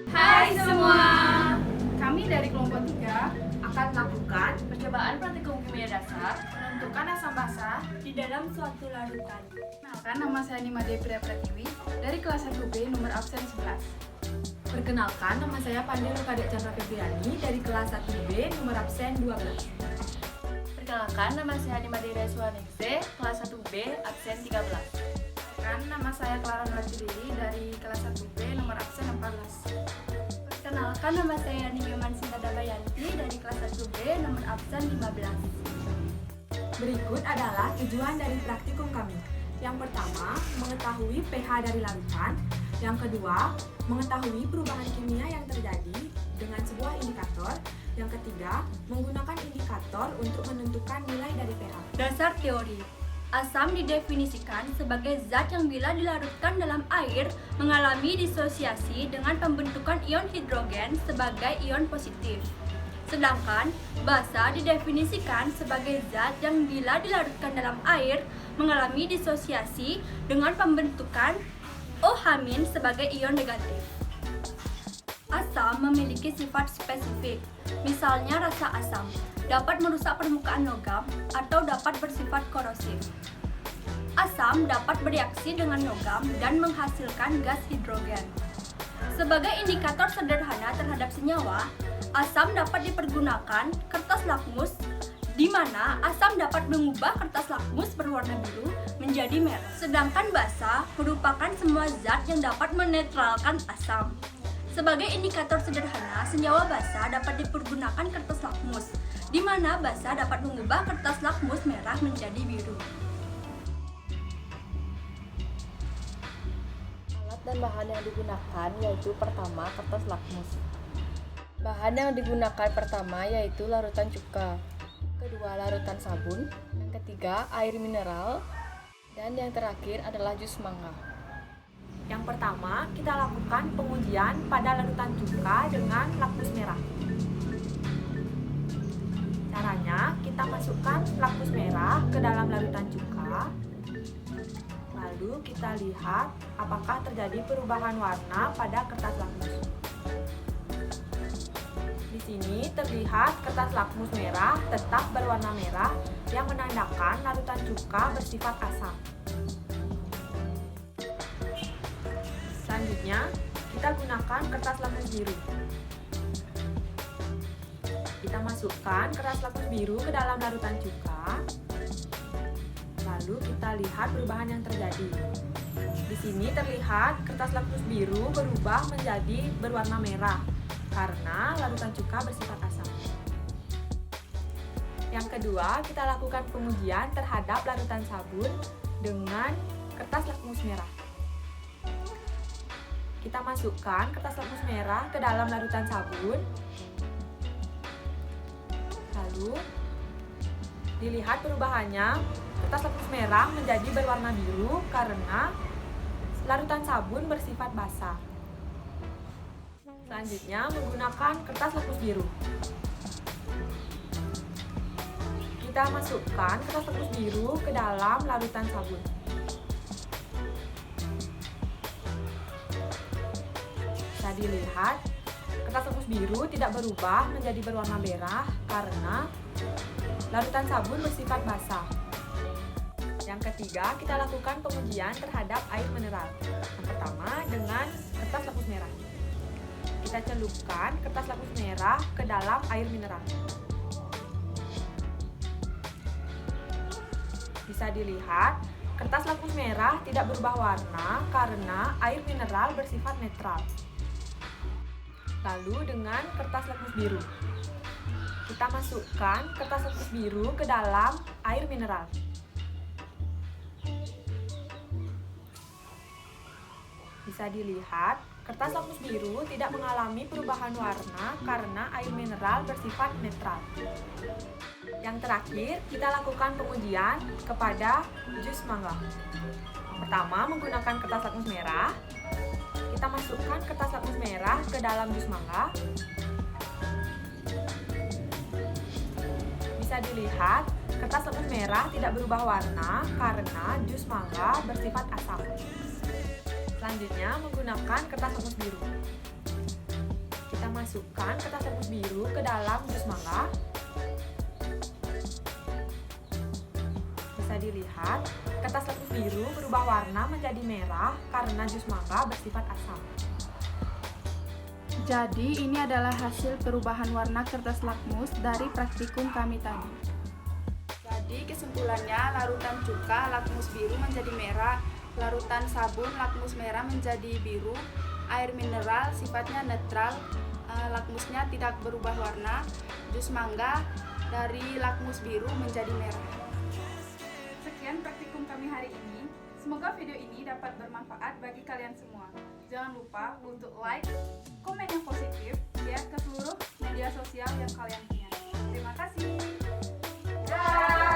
Hai semua. Kami dari kelompok 3 Akan melakukan percobaan praktikum kimia dasar menentukan asam basa. di dalam suatu larutan. Kenalkan, nama saya Nimade Priya Pratiwi dari kelas 1B nomor absen 11. Perkenalkan, nama saya Pandey Lukadek Chandra Febriani dari kelas 1B nomor absen 12. Perkenalkan, nama saya Nimade Reswaningse, kelas 1B absen 13. Nama saya Clara Nurjudiri dari kelas 1B nomor absen 14. Perkenalkan, nama saya Nyoman Sinta Dabayanti dari kelas 1B nomor absen 15. Berikut adalah tujuan dari praktikum kami. Yang pertama, mengetahui pH dari larutan. Yang kedua, mengetahui perubahan kimia yang terjadi dengan sebuah indikator. Yang ketiga, menggunakan indikator untuk menentukan nilai dari pH. Dasar teori. Asam didefinisikan sebagai zat yang bila dilarutkan dalam air mengalami disosiasi dengan pembentukan ion hidrogen sebagai ion positif. Sedangkan basa didefinisikan sebagai zat yang bila dilarutkan dalam air mengalami disosiasi dengan pembentukan OH- sebagai ion negatif. Asam memiliki sifat spesifik, misalnya rasa asam, dapat merusak permukaan logam atau dapat bersifat korosif. Asam dapat bereaksi dengan logam dan menghasilkan gas hidrogen. Sebagai indikator sederhana terhadap senyawa, asam dapat dipergunakan kertas lakmus, di mana asam dapat mengubah kertas lakmus berwarna biru menjadi merah. Sedangkan basa merupakan semua zat yang dapat menetralkan asam. Sebagai indikator sederhana, senyawa basa dapat dipergunakan kertas lakmus, di mana basa dapat mengubah kertas lakmus merah menjadi biru. Alat dan bahan yang digunakan yaitu pertama kertas lakmus. Bahan yang digunakan pertama yaitu larutan cuka, kedua larutan sabun, yang ketiga air mineral, dan yang terakhir adalah jus mangga. Yang pertama, kita lakukan pengujian pada larutan cuka dengan lakmus merah. Caranya, kita masukkan lakmus merah ke dalam larutan cuka. Lalu kita lihat apakah terjadi perubahan warna pada kertas lakmus. Di sini terlihat kertas lakmus merah tetap berwarna merah yang menandakan larutan cuka bersifat asam. Selanjutnya, kita gunakan kertas lakmus biru. Kita masukkan kertas lakmus biru ke dalam larutan cuka. Lalu kita lihat perubahan yang terjadi. Di sini terlihat kertas lakmus biru berubah menjadi berwarna merah karena larutan cuka bersifat asam. Yang kedua, kita lakukan pengujian terhadap larutan sabun dengan kertas lakmus merah. Kita masukkan kertas lakmus merah ke dalam larutan sabun. Lalu dilihat perubahannya, kertas lakmus merah menjadi berwarna biru karena larutan sabun bersifat basah. Selanjutnya, menggunakan kertas lakmus biru. Kita masukkan kertas lakmus biru ke dalam larutan sabun. Bisa dilihat, kertas lakmus biru tidak berubah menjadi berwarna merah karena larutan sabun bersifat basah. Yang ketiga, kita lakukan pengujian terhadap air mineral. Yang pertama, dengan kertas lakmus merah. Kita celupkan kertas lakmus merah ke dalam air mineral. Bisa dilihat, kertas lakmus merah tidak berubah warna karena air mineral bersifat netral. Lalu dengan kertas lakmus biru, kita masukkan kertas lakmus biru ke dalam air mineral. Bisa dilihat, kertas lakmus biru tidak mengalami perubahan warna karena air mineral bersifat netral. Yang terakhir, kita lakukan pengujian kepada jus mangga. Pertama, menggunakan kertas lakmus merah. Kita masukkan kertas lakmus merah ke dalam jus mangga. Bisa dilihat, kertas lakmus merah tidak berubah warna karena jus mangga bersifat asam. Selanjutnya, menggunakan kertas lakmus biru. Kita masukkan kertas rebus biru ke dalam jus mangga. Bisa dilihat, kertas rebus biru berubah warna menjadi merah karena jus mangga bersifat asam. Jadi ini adalah hasil perubahan warna kertas lakmus dari praktikum kami tadi. Jadi kesimpulannya, larutan cuka lakmus biru menjadi merah, larutan sabun lakmus merah menjadi biru, air mineral sifatnya netral, lakmusnya tidak berubah warna, jus mangga dari lakmus biru menjadi merah. Sekian praktikum kami hari ini. Semoga video ini dapat bermanfaat bagi kalian semua. Jangan lupa untuk like, komen yang positif, share ke seluruh media sosial yang kalian punya. Terima kasih. Dah.